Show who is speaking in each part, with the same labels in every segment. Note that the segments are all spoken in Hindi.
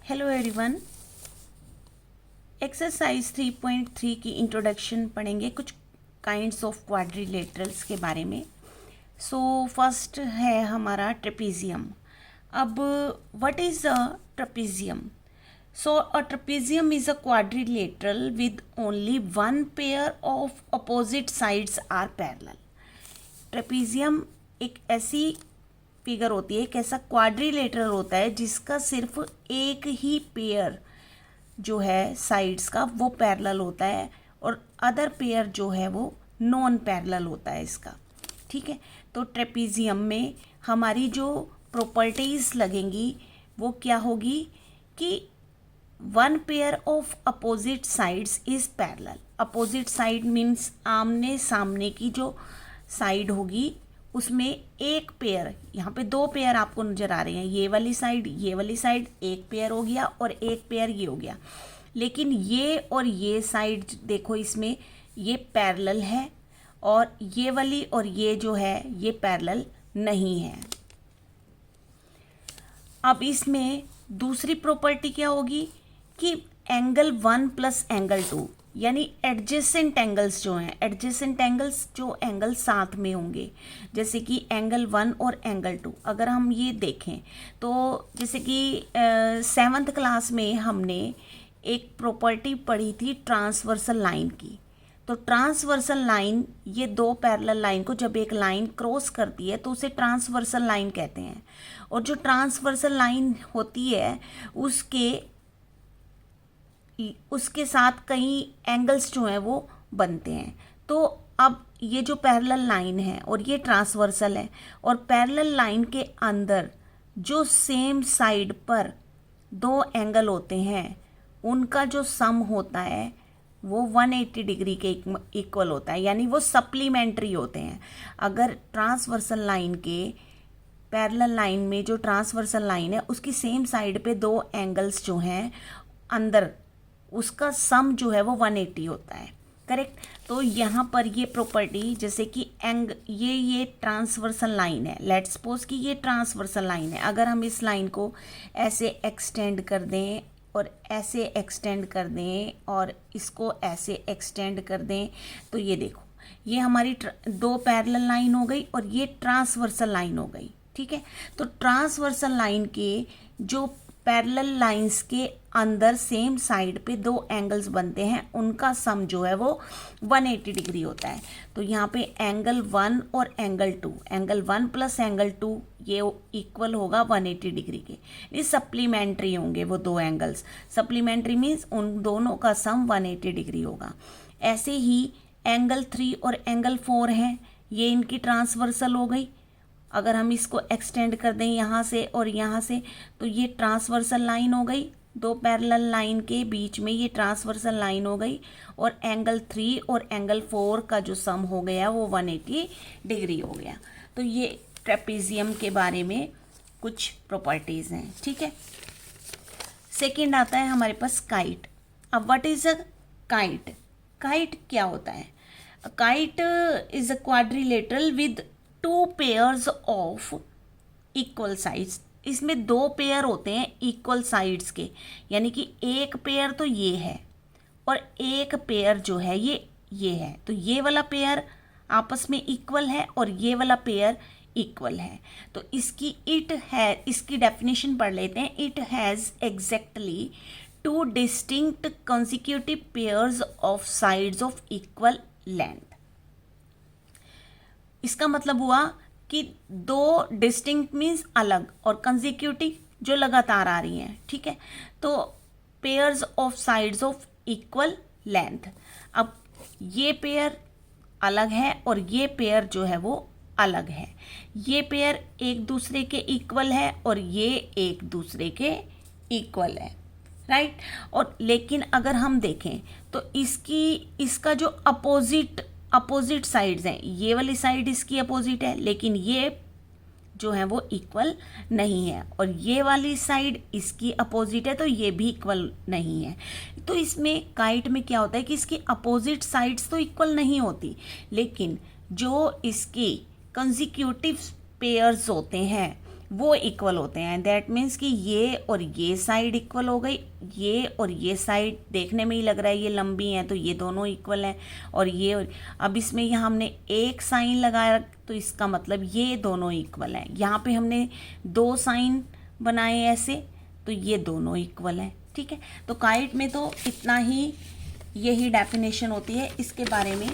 Speaker 1: Hello everyone. एक्सरसाइज 3.3 की इंट्रोडक्शन पढ़ेंगे, कुछ काइंड्स ऑफ क्वाड्रिलेटरल्स के बारे में। सो फर्स्ट है हमारा ट्रेपीजियम। अब what is a trapezium? So a trapezium is a quadrilateral with only one pair of opposite sides are parallel. Trapezium एक ऐसी फिगर होती है, एक ऐसा क्वाड्रिलेटरल होता है जिसका सिर्फ एक ही पेयर जो है साइड्स का वो पैरेलल होता है और अदर पेयर जो है वो नॉन पैरेलल होता है इसका। ठीक है, तो ट्रेपीजियम में हमारी जो प्रॉपर्टीज लगेंगी वो क्या होगी कि one pair of opposite sides is parallel. Opposite side means आमने सामने की जो साइड होगी उसमें एक पेयर, यहाँ पे दो पेयर आपको नजर आ रहे हैं, ये वाली साइड एक पेयर हो गया और एक पेयर ये हो गया। लेकिन ये और ये साइड देखो, इसमें ये पैरेलल है और ये वाली और ये जो है ये पैरेलल नहीं है। अब इसमें दूसरी प्रॉपर्टी क्या होगी कि एंगल 1 प्लस एंगल 2 यानी एडजेसेंट एंगल्स जो हैं, एडजेसेंट एंगल्स जो एंगल साथ में होंगे, जैसे कि एंगल 1 और एंगल 2। अगर हम ये देखें तो जैसे कि 7th क्लास में हमने एक प्रॉपर्टी पढ़ी थी ट्रांसवर्सल लाइन की। तो ट्रांसवर्सल लाइन, ये दो पैरेलल लाइन को जब एक लाइन क्रॉस करती है तो उसे ट्रांसवर्सल लाइन कहते हैं। और जो ट्रांसवर्सल लाइन होती है उसके साथ कई एंगल्स जो हैं वो बनते हैं। तो अब ये जो पैरेलल लाइन है और ये ट्रांसवर्सल है, और पैरेलल लाइन के अंदर जो सेम साइड पर दो एंगल होते हैं उनका जो सम होता है वो 180 डिग्री के इक्वल होता है, यानी वो सप्लीमेंट्री होते हैं। अगर ट्रांसवर्सल लाइन के पैरेलल लाइन में जो ट्रांसवर्सल लाइन है उसकी सेम साइड पे दो एंगल्स जो हैं अंदर, उसका सम जो है वो 180 होता है। करेक्ट। तो यहाँ पर ये प्रॉपर्टी, जैसे कि ये ट्रांसवर्सल लाइन है, लेट्स सपोज कि ये ट्रांसवर्सल लाइन है। अगर हम इस लाइन को ऐसे एक्सटेंड कर दें और ऐसे एक्सटेंड कर दें और इसको ऐसे एक्सटेंड कर दें, तो ये देखो, ये हमारी दो पैरेलल लाइन हो गई और ये ट्रांसवर्सल लाइन हो गई। ठीक है, तो ट्रांसवर्सल लाइन के जो पैरेलल लाइंस के अंदर सेम साइड पे दो एंगल्स बनते हैं, उनका सम जो है वो 180 डिग्री होता है। तो यहाँ पे एंगल 1 और एंगल 2, एंगल 1 प्लस एंगल 2 ये इक्वल होगा 180 डिग्री के। ये सप्लीमेंट्री होंगे वो दो एंगल्स। सप्लीमेंट्री मीन्स उन दोनों का सम 180 डिग्री होगा। ऐसे ही एंगल 3 और एंगल 4 हैं, ये इनकी ट्रांसवर्सल हो गई। अगर हम इसको एक्सटेंड कर दें यहाँ से और यहाँ से, तो ये ट्रांसवर्सल लाइन हो गई, दो पैरेलल लाइन के बीच में ये ट्रांसवर्सल लाइन हो गई। और एंगल 3 और एंगल 4 का जो सम हो गया वो 180 डिग्री हो गया। तो ये ट्रेपीजियम के बारे में कुछ प्रॉपर्टीज़ हैं। ठीक है, सेकेंड आता है हमारे पास काइट। अब what is a kite? Kite क्या होता है? Kite is a quadrilateral with 2 pairs of equal sides. इसमें दो पेयर होते हैं इक्वल साइड्स के, यानी कि एक पेयर तो ये है और एक पेयर जो है ये है। तो ये वाला पेयर आपस में इक्वल है और ये वाला पेयर इक्वल है। तो इसकी डेफिनेशन पढ़ लेते हैं। It has exactly 2 distinct consecutive pairs of sides of equal length. इसका मतलब हुआ कि दो डिस्टिंक्ट मीन्स अलग और कंसेक्यूटिव जो लगातार आ रही हैं। ठीक है, तो pairs of sides of equal length. अब ये पेयर अलग है और ये पेयर जो है वो अलग है। ये पेयर एक दूसरे के इक्वल है और ये एक दूसरे के इक्वल है, राइट। और लेकिन अगर हम देखें तो इसका जो अपोजिट साइड्स हैं, ये वाली साइड इसकी अपोजिट है लेकिन ये जो है वो इक्वल नहीं है, और ये वाली साइड इसकी अपोजिट है तो ये भी इक्वल नहीं है। तो इसमें काइट में क्या होता है कि इसकी अपोजिट साइड्स तो इक्वल नहीं होती, लेकिन जो इसकी कंसेक्यूटिव पेयर्स होते हैं वो इक्वल होते हैं। दैट मीन्स कि ये और ये साइड इक्वल हो गई, ये और ये साइड देखने में ही लग रहा है ये लंबी हैं तो ये दोनों इक्वल हैं, और ये और अब इसमें यहाँ हमने एक साइन लगाया तो इसका मतलब ये दोनों इक्वल हैं। यहाँ पे हमने दो साइन बनाए ऐसे तो ये दोनों इक्वल हैं। ठीक है, तो काइट में तो इतना ही, यही डेफिनेशन होती है, इसके बारे में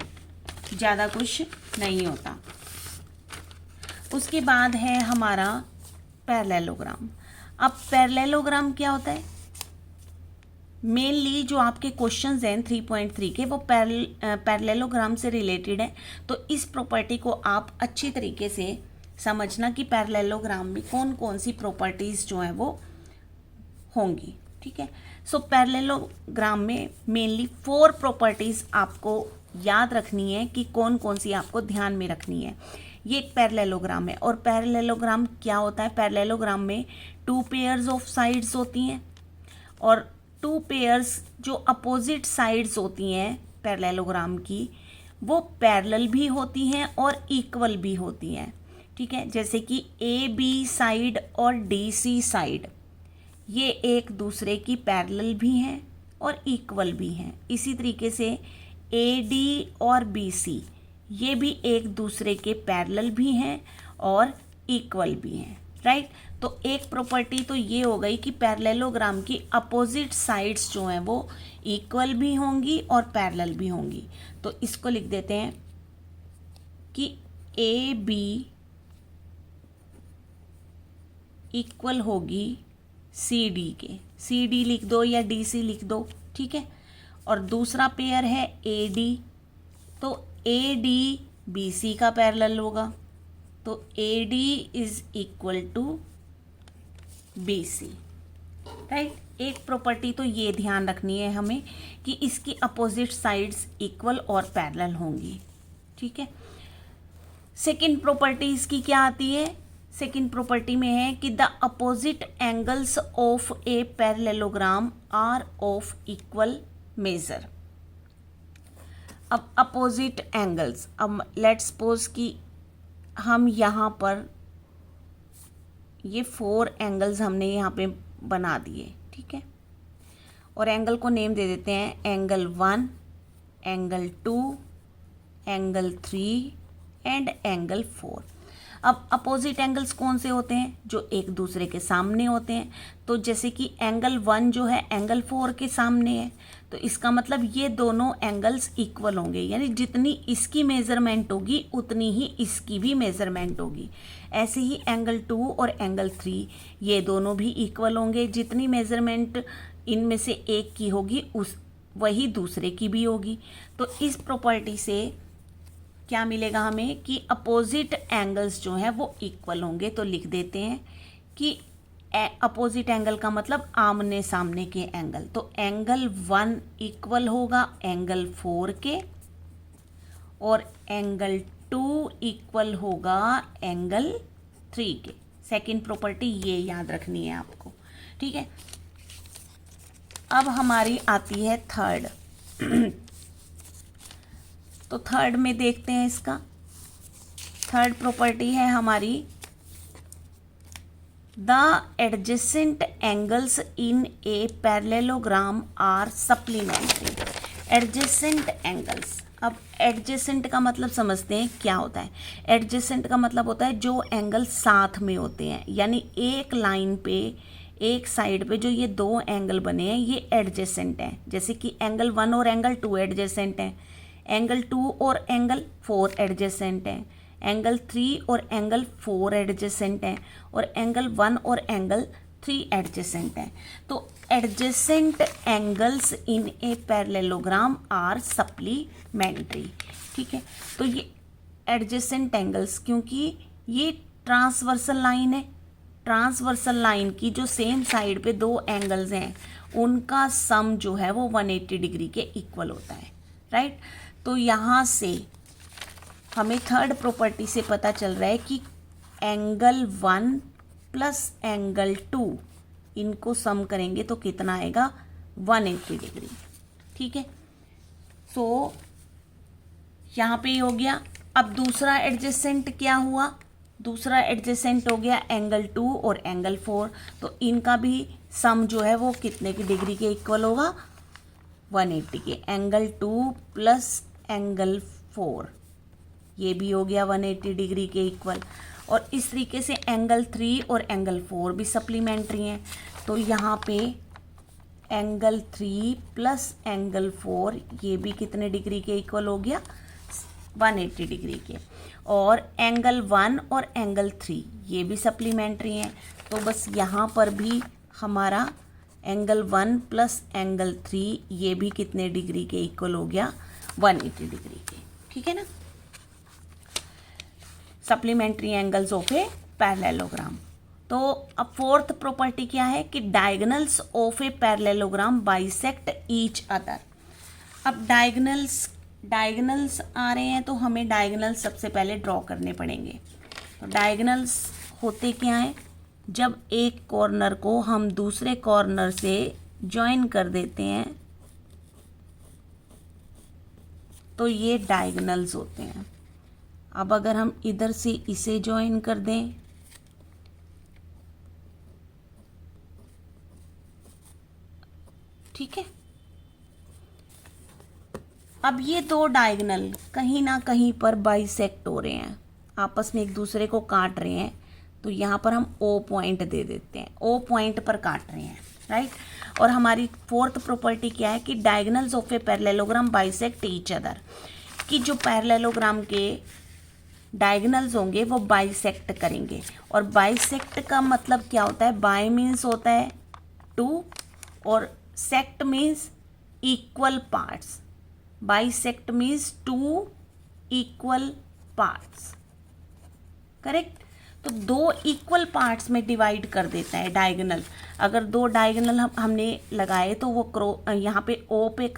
Speaker 1: ज़्यादा कुछ नहीं होता। उसके बाद है हमारा पैरेललोग्राम। अब पैरेललोग्राम क्या होता है? मेनली जो आपके क्वेश्चंस हैं 3.3 के वो पैरेललोग्राम से रिलेटेड है। तो इस प्रॉपर्टी को आप अच्छी तरीके से समझना कि पैरेललोग्राम में कौन कौन सी प्रॉपर्टीज़ जो हैं वो होंगी। ठीक है, सो पैरेललोग्राम में मेनली 4 प्रॉपर्टीज़ आपको याद रखनी है कि कौन कौन सी आपको ध्यान में रखनी है। ये एक पैरेललोग्राम है। और पैरेललोग्राम क्या होता है? पैरेललोग्राम में 2 पेयर्स ऑफ साइड्स होती हैं, और 2 पेयर्स जो अपोजिट साइड्स होती हैं पैरेललोग्राम की, वो पैरेलल भी होती हैं और इक्वल भी होती हैं। ठीक है, जैसे कि AB साइड और DC साइड, ये एक दूसरे की पैरेलल भी हैं और इक्वल भी हैं। इसी तरीके से AD और BC, ये भी एक दूसरे के पैरेलल भी हैं और इक्वल भी हैं। राइट, तो एक प्रॉपर्टी तो ये हो गई कि पैरेललोग्राम की अपोजिट साइड्स जो हैं वो इक्वल भी होंगी और पैरेलल भी होंगी। तो इसको लिख देते हैं कि AB इक्वल होगी CD के, CD लिख दो या DC लिख दो। ठीक है, और दूसरा पेयर है AD, तो AD BC का पैरेलल होगा, तो AD is equal to BC। Right, एक प्रॉपर्टी तो ये ध्यान रखनी है हमें कि इसकी अपोजिट साइड्स इक्वल और पैरेलल होंगी। ठीक है, सेकंड प्रॉपर्टी इसकी क्या आती है? सेकंड प्रॉपर्टी में है कि the opposite angles of a parallelogram are of equal measure. अब अपोजिट एंगल्स, अब लेट्स सपोज कि हम यहाँ पर ये 4 एंगल्स हमने यहाँ पे बना दिए। ठीक है, और एंगल को नेम दे देते हैं angle 1, angle 2, angle 3 and angle 4। अब अपोजिट एंगल्स कौन से होते हैं? जो एक दूसरे के सामने होते हैं। तो जैसे कि एंगल 1 जो है एंगल 4 के सामने है, तो इसका मतलब ये दोनों एंगल्स इक्वल होंगे, यानी जितनी इसकी मेज़रमेंट होगी उतनी ही इसकी भी मेज़रमेंट होगी। ऐसे ही एंगल 2 और एंगल 3 ये दोनों भी इक्वल होंगे, जितनी मेज़रमेंट इनमें से एक की होगी उस वही दूसरे की भी होगी। तो इस प्रॉपर्टी से क्या मिलेगा हमें कि अपोजिट एंगल्स जो हैं वो इक्वल होंगे। तो लिख देते हैं कि अपोजिट एंगल का मतलब आमने सामने के एंगल। तो एंगल 1 इक्वल होगा एंगल 4 के, और एंगल 2 इक्वल होगा एंगल 3 के। सेकंड प्रॉपर्टी ये याद रखनी है आपको। ठीक है, अब हमारी आती है थर्ड। तो थर्ड में देखते हैं इसका। थर्ड प्रॉपर्टी है हमारी the adjacent angles in a parallelogram are supplementary. Adjacent angles, अब एडजेसेंट का मतलब समझते हैं क्या होता है। एडजेसेंट का मतलब होता है जो एंगल साथ में होते हैं, यानी एक लाइन पे एक साइड पे जो ये 2 एंगल बने हैं ये एडजेसेंट हैं। जैसे कि एंगल 1 और एंगल 2 एडजेसेंट हैं, एंगल 2 और एंगल 4 एडजेसेंट हैं, एंगल 3 और एंगल 4 एडजेसेंट हैं, और एंगल 1 और एंगल 3 एडजेसेंट हैं। तो adjacent angles in a parallelogram are supplementary. ठीक है, तो ये एडजेसेंट एंगल्स, क्योंकि ये ट्रांसवर्सल लाइन है, ट्रांसवर्सल लाइन की जो सेम साइड पे 2 एंगल्स हैं उनका सम जो है वो 180 डिग्री के इक्वल होता है। राइट, तो यहाँ से हमें थर्ड प्रॉपर्टी से पता चल रहा है कि एंगल 1 प्लस एंगल 2 इनको सम करेंगे तो कितना आएगा? 180 डिग्री। ठीक है, सो यहाँ पे हो गया। अब दूसरा एडजेसेंट क्या हुआ? दूसरा एडजेसेंट हो गया एंगल 2 और एंगल 4, तो इनका भी सम जो है वो कितने की डिग्री के इक्वल होगा, 180 के। एंगल 2 प्लस एंगल 4 ये भी हो गया 180 डिग्री के इक्वल। और इस तरीके से एंगल 3 और एंगल 4 भी सप्लीमेंट्री हैं, तो यहाँ पे एंगल 3 प्लस एंगल 4 ये भी कितने डिग्री के इक्वल हो गया, 180 डिग्री के। और एंगल 1 और एंगल 3 ये भी सप्लीमेंट्री हैं, तो बस यहाँ पर भी हमारा एंगल 1 प्लस एंगल 3 ये भी कितने डिग्री के इक्वल हो गया, 180 डिग्री के। ठीक है ना, supplementary angles of a parallelogram. तो अब फोर्थ प्रॉपर्टी क्या है कि diagonals of a parallelogram bisect each other. अब डायगोनल्स आ रहे हैं, तो हमें डायगोनल्स सबसे पहले ड्रॉ करने पड़ेंगे। तो डायगोनल्स होते क्या हैं, जब एक कॉर्नर को हम दूसरे कॉर्नर से ज्वाइन कर देते हैं तो ये डायगोनल्स होते हैं। अब अगर हम इधर से इसे ज्वाइन कर दें ठीक है, अब ये दो डायगोनल कहीं ना कहीं पर बाइसेक्ट हो रहे हैं, आपस में एक दूसरे को काट रहे हैं, तो यहाँ पर हम ओ पॉइंट दे देते हैं, ओ पॉइंट पर काट रहे हैं, राइट। और हमारी फोर्थ प्रॉपर्टी क्या है कि diagonals of a parallelogram bisect each other, कि जो पैरेललोग्राम के डायगोनल्स होंगे वो बाइसेक्ट करेंगे। और बाइसेक्ट का मतलब क्या होता है, बाय मीन्स होता है 2 और sect means equal parts. Bisect means 2 equal parts, correct. तो 2 इक्वल पार्ट्स में डिवाइड कर देता है डायगोनल। अगर 2 डायगोनल हमने लगाए तो वो यहाँ पे ओ पे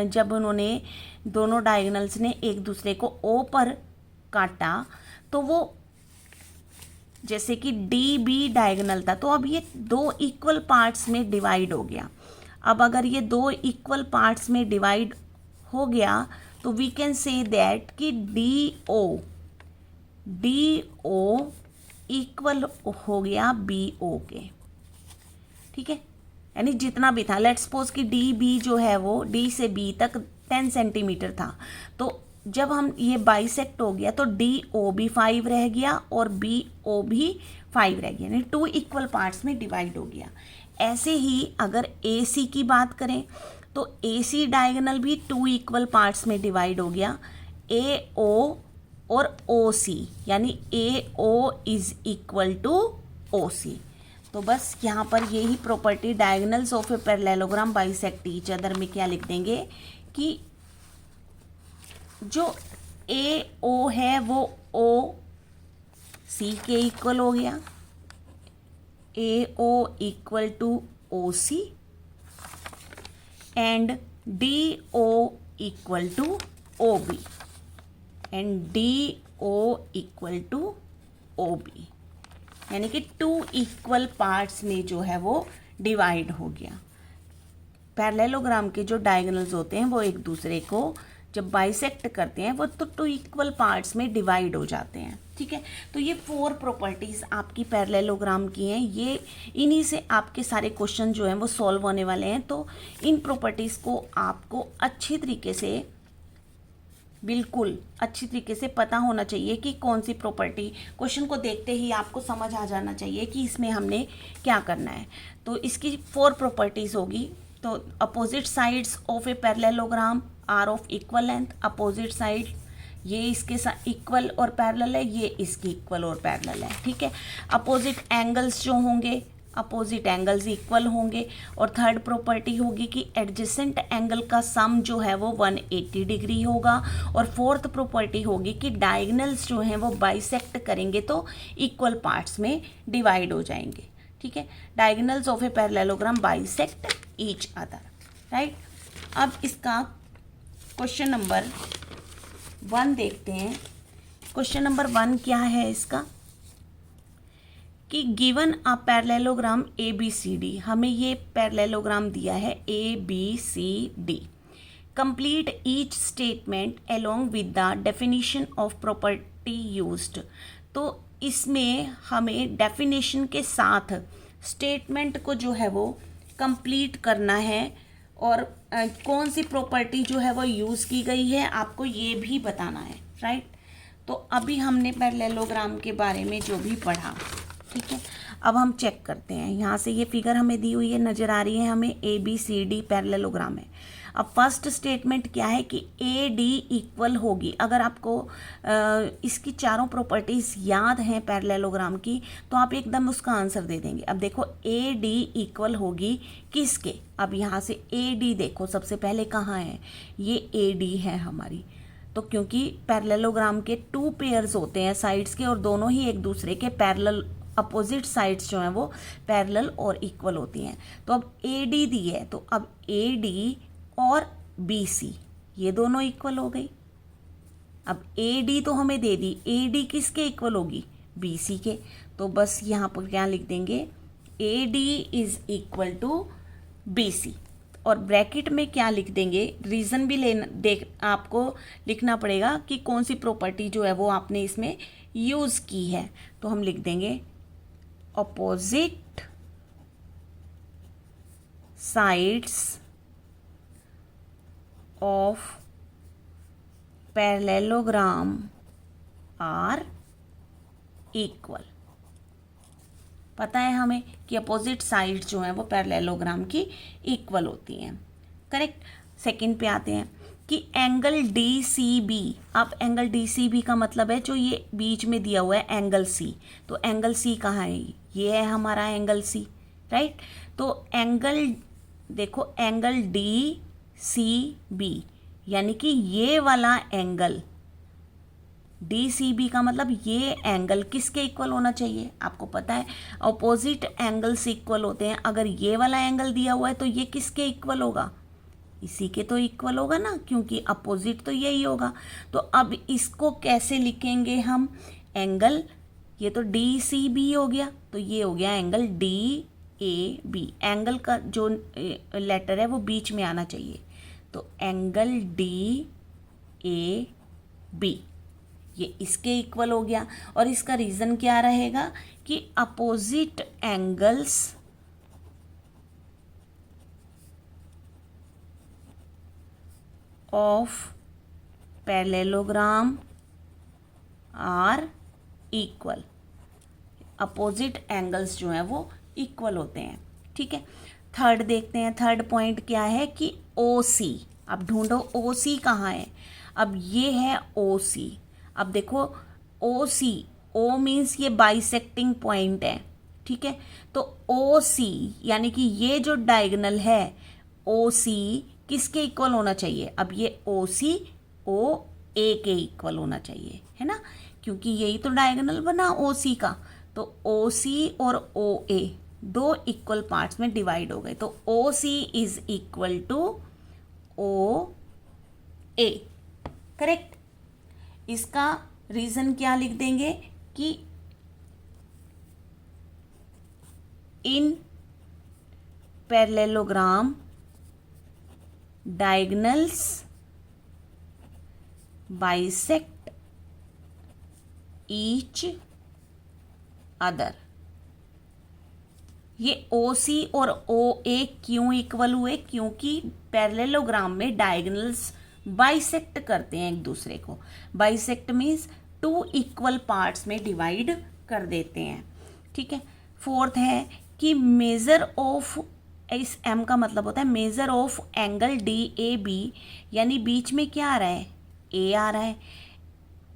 Speaker 1: जब उन्होंने दोनों डायगोनल्स ने एक दूसरे को ओ पर काटा तो वो जैसे कि डी बी डायगोनल था, तो अब ये 2 इक्वल पार्ट्स में डिवाइड हो गया। अब अगर ये 2 इक्वल पार्ट्स में डिवाइड हो गया तो वी कैन से दैट कि डी ओ इक्वल हो गया बी ओ के, ठीक है। यानी जितना भी था, लेट्स सपोज कि डी बी जो है वो डी से बी तक 10 सेंटीमीटर था, तो जब हम ये बाइसेक्ट हो गया तो डी ओ भी 5 रह गया और बी ओ भी 5 रह गया, यानी 2 इक्वल पार्ट्स में डिवाइड हो गया। ऐसे ही अगर ए सी की बात करें तो ए सी डायगोनल भी 2 इक्वल पार्ट्स में डिवाइड हो गया, ए ओ और ओ सी, यानी A O is equal to O C. तो बस यहाँ पर यही property diagonals of a parallelogram bisect each other में क्या लिख देंगे कि जो ए ओ है वो ओ सी के इक्वल हो गया, A O equal to O C and D O equal to O B and D O equal to O B, यानी कि 2 इक्वल पार्ट्स में जो है वो डिवाइड हो गया। पैरेललोग्राम के जो डायगोनल्स होते हैं वो एक दूसरे को जब बाइसेक्ट करते हैं वो तो 2 इक्वल पार्ट्स में डिवाइड हो जाते हैं, ठीक है। तो ये 4 प्रॉपर्टीज़ आपकी पैरेललोग्राम की हैं, ये इन्हीं से आपके सारे क्वेश्चन जो हैं वो सॉल्व होने वाले हैं। तो इन प्रॉपर्टीज़ को आपको अच्छी तरीके से, बिल्कुल अच्छी तरीके से पता होना चाहिए कि कौन सी प्रॉपर्टी, क्वेश्चन को देखते ही आपको समझ आ जाना चाहिए कि इसमें हमने क्या करना है। तो इसकी 4 प्रॉपर्टीज़ होगी। तो opposite sides of a parallelogram are of equal length, opposite side ये इसके साथ इक्वल और पैरेलल है, ये इसकी इक्वल और पैरेलल है, ठीक है। अपोजिट एंगल्स जो होंगे, अपोजिट एंगल्स इक्वल होंगे। और थर्ड प्रॉपर्टी होगी कि एडजेसेंट एंगल का सम जो है वो 180 डिग्री होगा। और फोर्थ प्रॉपर्टी होगी कि डायगोनल्स जो हैं वो बाइसेक्ट करेंगे तो इक्वल पार्ट्स में डिवाइड हो जाएंगे, ठीक है। Diagonals of a parallelogram bisect each other, right. अब इसका क्वेश्चन नंबर 1 देखते हैं। क्वेश्चन नंबर 1 क्या है इसका कि given a parallelogram A B C D, हमें ये पैरेललोग्राम दिया है A B C D. Complete each statement along with the definition of property used. तो इसमें हमें डेफिनेशन के साथ स्टेटमेंट को जो है वो कंप्लीट करना है और कौन सी प्रॉपर्टी जो है वो यूज़ की गई है आपको ये भी बताना है, राइट। तो अभी हमने पैरेललोग्राम के बारे में जो भी पढ़ा, ठीक है, अब हम चेक करते हैं। यहाँ से ये फिगर हमें दी हुई है, नज़र आ रही है हमें, ABCD पैरेललोग्राम है। अब फर्स्ट स्टेटमेंट क्या है कि AD इक्वल होगी। अगर आपको इसकी चारों प्रॉपर्टीज़ याद हैं पैरेललोग्राम की तो आप एकदम उसका आंसर दे देंगे। अब देखो AD इक्वल होगी किसके, अब यहाँ से AD देखो सबसे पहले कहाँ है, ये AD है हमारी। तो क्योंकि पैरेललोग्राम के 2 पेयर्स होते हैं साइड्स के और दोनों ही एक दूसरे के पैरेलल, अपोजिट साइड्स जो हैं वो पैरेलल और इक्वल होती हैं। तो अब AD दी है तो अब AD और BC ये दोनों इक्वल हो गई। अब AD तो हमें दे दी, AD किसके इक्वल होगी, BC के। तो बस यहाँ पर क्या लिख देंगे, AD is equal to BC और ब्रैकेट में क्या लिख देंगे, रीज़न भी आपको लिखना पड़ेगा कि कौन सी प्रॉपर्टी जो है वो आपने इसमें यूज़ की है। तो हम लिख देंगे opposite sides of parallelogram are equal. पता है हमें कि अपोजिट साइड जो हैं वो पैरेललोग्राम की इक्वल होती हैं, करेक्ट। सेकंड पे आते हैं कि एंगल DCB। अब एंगल DCB का मतलब है जो ये बीच में दिया हुआ है एंगल C। तो एंगल C कहाँ है, ये है हमारा एंगल C, राइट। तो एंगल देखो, एंगल DCB यानी कि ये वाला एंगल DCB का मतलब ये एंगल किसके इक्वल होना चाहिए, आपको पता है अपोजिट एंगल्स इक्वल होते हैं। अगर ये वाला एंगल दिया हुआ है तो ये किसके इक्वल होगा, इसी के तो इक्वल होगा ना, क्योंकि अपोजिट तो यही होगा। तो अब इसको कैसे लिखेंगे हम, एंगल, ये तो DCB हो गया तो ये हो गया एंगल DAB। एंगल का जो लेटर है वो बीच में आना चाहिए, तो एंगल DAB ये इसके इक्वल हो गया। और इसका रीज़न क्या रहेगा कि opposite angles of parallelogram are equal. Opposite angles जो हैं वो इक्वल होते हैं, ठीक है। थर्ड देखते हैं, थर्ड पॉइंट क्या है कि OC। अब ढूंढो OC कहाँ है, अब ये है OC। अब देखो OC, O मीन्स ये बाइसेक्टिंग पॉइंट है, ठीक है। तो OC यानी कि ये जो डायगोनल है OC किसके इक्वल होना चाहिए, अब ये OC OA के इक्वल होना चाहिए, है ना, क्योंकि यही तो डायगोनल बना OC का। तो OC और OA दो इक्वल पार्ट्स में डिवाइड हो गए, तो OC is equal to OA, correct. इसका रीज़न क्या लिख देंगे कि in parallelogram diagonals bisect each other. ये OC और OA क्यों इक्वल हुए, क्योंकि पैरेललोग्राम में डायगोनल्स बाइसेक्ट करते हैं एक दूसरे को। बाइसेक्ट मीन्स 2 इक्वल पार्ट्स में डिवाइड कर देते हैं, ठीक है। फोर्थ है कि मेजर ऑफ, इस M का मतलब होता है मेजर ऑफ एंगल DAB, यानी बीच में क्या आ रहा है, A आ रहा है।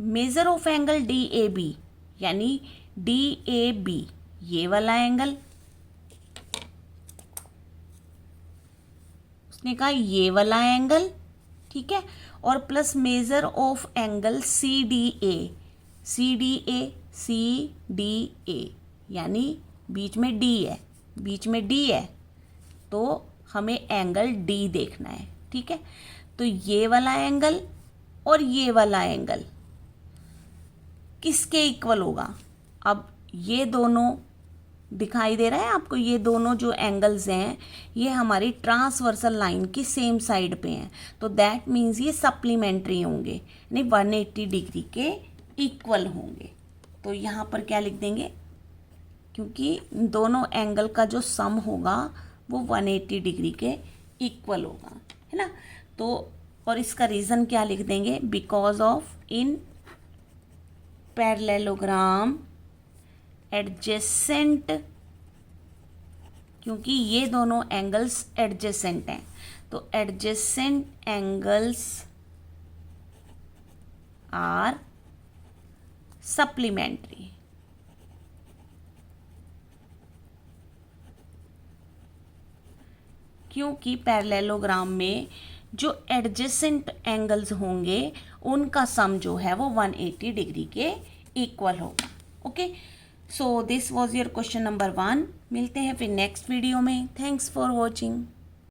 Speaker 1: मेजर ऑफ एंगल DAB यानी DAB ये वाला एंगल, उसने कहा ये वाला एंगल, ठीक है। और plus measure of angle CDA, CDA यानी बीच में D है, बीच में D है तो हमें एंगल D देखना है, ठीक है। तो ये वाला एंगल और ये वाला एंगल किसके इक्वल होगा, अब ये दोनों दिखाई दे रहा है आपको, ये दोनों जो एंगल्स हैं ये हमारी ट्रांसवर्सल लाइन की सेम साइड पे हैं, तो दैट मीन्स ये सप्लीमेंट्री होंगे, यानी 180 डिग्री के इक्वल होंगे, तो यहाँ पर क्या लिख देंगे, क्योंकि दोनों एंगल का जो सम होगा वो 180 डिग्री के इक्वल होगा, है ना। तो और इसका रीज़न क्या लिख देंगे, because of in parallelogram adjacent, क्योंकि ये दोनों एंगल्स एडजेसेंट हैं, तो एडजेसेंट एंगल्स आर सप्लीमेंट्री। क्योंकि पैरेललोग्राम में जो एडजेसेंट एंगल्स होंगे उनका सम जो है वो 180 डिग्री के इक्वल होगा। Okay, so this was your question number 1। मिलते हैं फिर नेक्स्ट वीडियो में। Thanks for watching.